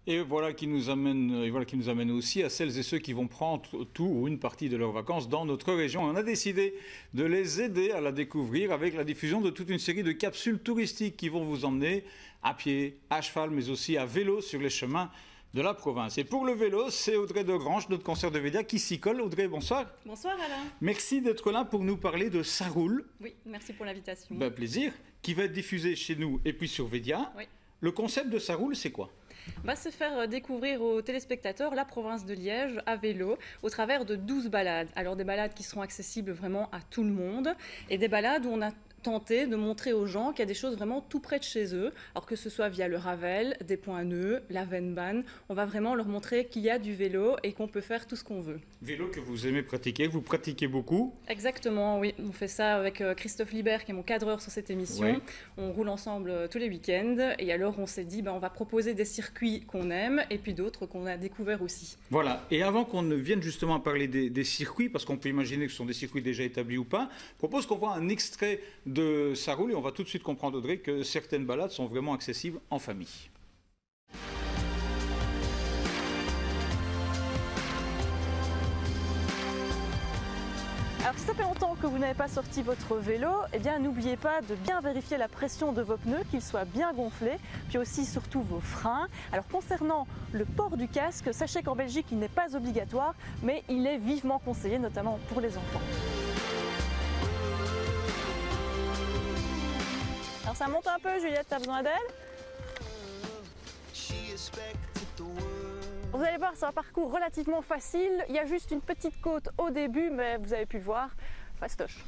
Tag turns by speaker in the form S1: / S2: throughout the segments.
S1: Et voilà qui nous amène aussi à celles et ceux qui vont prendre tout ou une partie de leurs vacances dans notre région. On a décidé de les aider à la découvrir avec la diffusion de toute une série de capsules touristiques qui vont vous emmener à pied, à cheval, mais aussi à vélo sur les chemins de la province. Et pour le vélo, c'est Audrey Degrange, notre consoeur de Védia, qui s'y colle. Audrey, bonsoir.
S2: Bonsoir Alain.
S1: Merci d'être là pour nous parler de Ça roule.
S2: Oui, merci pour l'invitation.
S1: Plaisir. Qui va être diffusé chez nous et puis sur Védia.
S2: Oui.
S1: Le concept de Ça roule, c'est quoi ?
S2: C'est faire découvrir aux téléspectateurs la province de Liège à vélo au travers de 12 balades. Alors des balades qui seront accessibles vraiment à tout le monde et des balades où on a tenté de montrer aux gens qu'il y a des choses vraiment tout près de chez eux, alors que ce soit via le Ravel, des points nœuds, la Vennbahn, on va vraiment leur montrer qu'il y a du vélo et qu'on peut faire tout ce qu'on veut.
S1: Vélo que vous aimez pratiquer, vous pratiquez beaucoup ?
S2: Exactement, oui. On fait ça avec Christophe Libert, qui est mon cadreur sur cette émission.
S1: Oui.
S2: On roule ensemble tous les week-ends. Et alors, on s'est dit, on va proposer des circuits qu'on aime et puis d'autres qu'on a découverts aussi.
S1: Voilà. Et avant qu'on ne vienne justement parler des circuits, parce qu'on peut imaginer que ce sont des circuits déjà établis ou pas, je propose qu'on voit un extrait de Ça roule et on va tout de suite comprendre, Audrey, que certaines balades sont vraiment accessibles en famille.
S3: Alors si ça fait longtemps que vous n'avez pas sorti votre vélo, eh bien n'oubliez pas de bien vérifier la pression de vos pneus, qu'ils soient bien gonflés, puis aussi surtout vos freins. Alors concernant le port du casque, sachez qu'en Belgique il n'est pas obligatoire, mais il est vivement conseillé, notamment pour les enfants. Alors ça monte un peu, Juliette, t'as besoin d'aide ? Vous allez voir, c'est un parcours relativement facile. Il y a juste une petite côte au début, mais vous avez pu le voir, fastoche.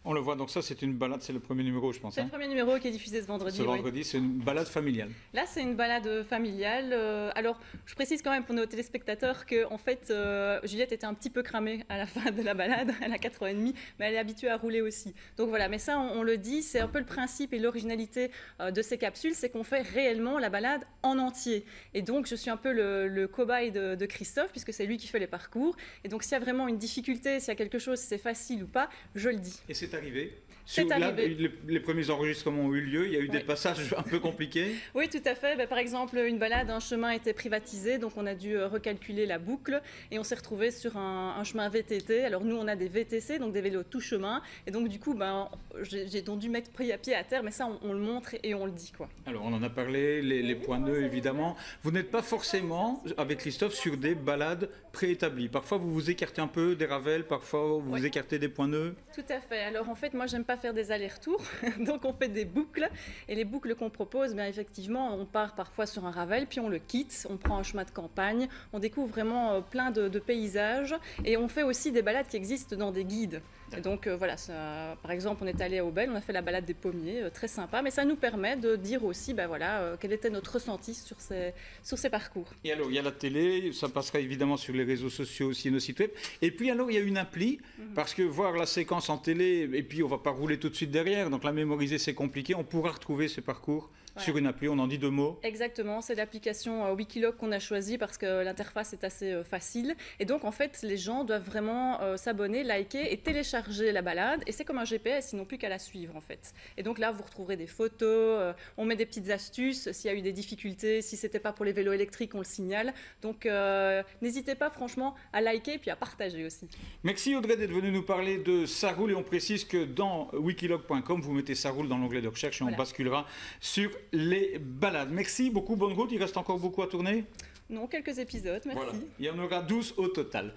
S1: On le voit, donc ça c'est une balade, c'est le premier numéro je pense.
S2: C'est le premier numéro qui est diffusé ce vendredi.
S1: Ce vendredi, c'est une balade familiale.
S2: Là c'est une balade familiale. Alors je précise quand même pour nos téléspectateurs que en fait Juliette était un petit peu cramée à la fin de la balade, elle a 4 ans et demi, mais elle est habituée à rouler aussi. Donc voilà, mais ça on le dit, c'est un peu le principe et l'originalité de ces capsules, c'est qu'on fait réellement la balade en entier. Et donc je suis un peu le cobaye de Christophe, puisque c'est lui qui fait les parcours. Et donc s'il y a vraiment une difficulté, s'il y a quelque chose, si c'est facile ou pas, je le dis.
S1: Et c'est arrivé.
S2: C'est arrivé.
S1: Là, les premiers enregistrements ont eu lieu, il y a eu des passages un peu compliqués.
S2: Oui, tout à fait. Par exemple, une balade, un chemin était privatisé, donc on a dû recalculer la boucle et on s'est retrouvé sur un chemin VTT. Alors nous, on a des VTC, donc des vélos tout chemin. Et donc du coup, j'ai donc dû mettre pied à pied à terre, mais ça, on le montre et on le dit, quoi.
S1: Alors on en a parlé, les points nœuds évidemment. Vous n'êtes pas forcément, avec Christophe, sur des balades préétablies. Parfois vous vous écartez un peu des ravels, parfois vous vous écartez des points nœuds.
S2: Tout à fait. Alors en fait, moi, j'aime pas faire des allers-retours, donc on fait des boucles. Et les boucles qu'on propose, effectivement, on part parfois sur un Ravel, puis on le quitte, on prend un chemin de campagne, on découvre vraiment plein de paysages, et on fait aussi des balades qui existent dans des guides. Et donc voilà, par exemple, on est allé à Aubel, on a fait la balade des pommiers, très sympa, mais ça nous permet de dire aussi, quel était notre ressenti sur ces parcours.
S1: Et alors, il y a la télé, ça passera évidemment sur les réseaux sociaux aussi, nos sites web. Et puis alors, il y a une appli, parce que voir la séquence en télé, et puis on va pas rouler tout de suite derrière, donc la mémoriser c'est compliqué, on pourra retrouver ces parcours. Voilà. Sur une appli, on en dit 2 mots.
S2: Exactement, c'est l'application Wikiloc qu'on a choisie parce que l'interface est assez facile. Et donc, en fait, les gens doivent vraiment s'abonner, liker et télécharger la balade. Et c'est comme un GPS, ils n'ont plus qu'à la suivre, en fait. Et donc là, vous retrouverez des photos, on met des petites astuces. S'il y a eu des difficultés, si ce n'était pas pour les vélos électriques, on le signale. Donc, n'hésitez pas, franchement, à liker et puis à partager aussi.
S1: Merci Audrey d'être venue nous parler de Ça roule. Et on précise que dans wikiloc.com, vous mettez Ça roule dans l'onglet de recherche et on basculera sur les balades. Merci beaucoup, bonne route. Il reste encore beaucoup à tourner?
S2: Non, quelques épisodes, merci.
S1: Voilà. Il y en aura 12 au total.